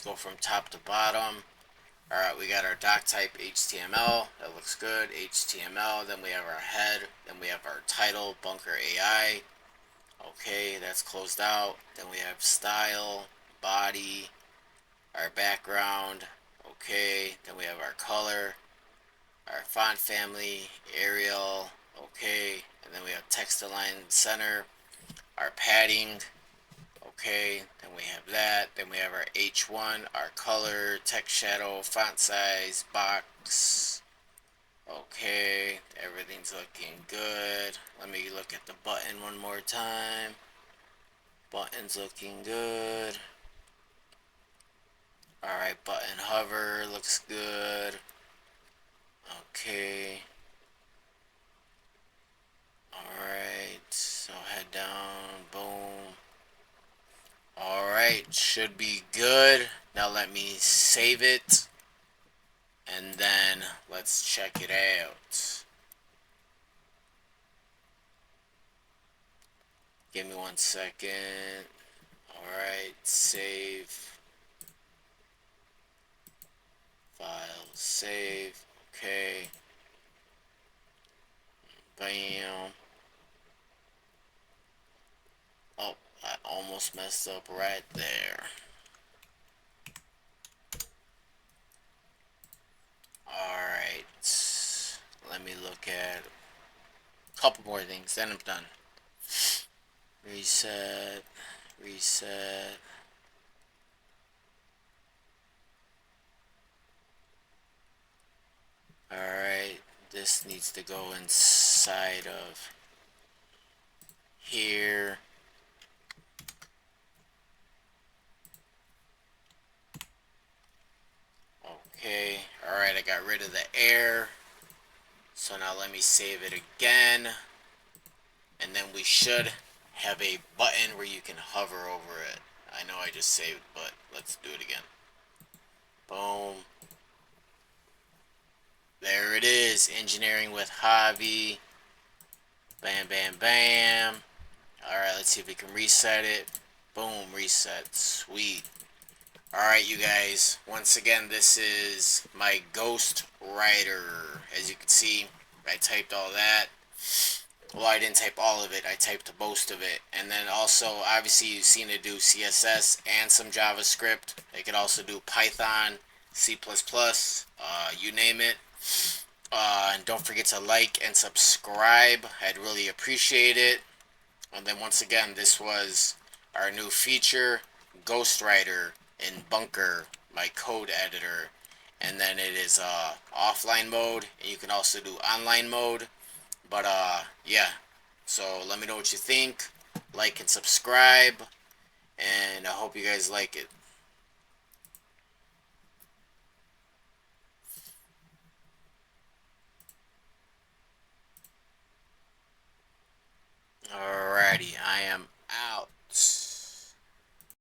go from top to bottom. Alright, we got our doc type HTML. That looks good. HTML. Then we have our head. Then we have our title, Bunker AI. Okay, that's closed out. Then we have style, body, our background. Okay, then we have our color, our font family, Arial. Okay, and then we have text align center, our padding. Okay, then we have that. Then we have our H1, our color, text shadow, font size, box. Okay, everything's looking good. Let me look at the button one more time. Button's looking good. Alright, button hover looks good. Okay. Alright, so head down, boom. Alright, should be good. Now let me save it. And then let's check it out. Give me 1 second. Alright, save. File, save. Okay. Bam. Oh, I almost messed up right there. Alright. Let me look at a couple more things, then I'm done. Reset. Reset. Alright. This needs to go inside of here. Okay, alright, I got rid of the air. So now let me save it again. And then we should have a button where you can hover over it. I know I just saved, but let's do it again. Boom. There it is, engineering with Javy. Bam, bam, bam. Alright, let's see if we can reset it. Boom, reset. Sweet. Alright, you guys. Once again, this is my Ghost Rider. As you can see, I typed all that. Well, I didn't type all of it. I typed most of it. And then also, obviously, you've seen it do CSS and some JavaScript. It could also do Python, C++, you name it. And don't forget to like and subscribe. I'd really appreciate it. And then once again, this was our new feature, Ghost Rider in Bunker, my code editor. And then it is offline mode, and you can also do online mode. But yeah, so let me know what you think. Like and subscribe, and I hope you guys like it. Alrighty, I am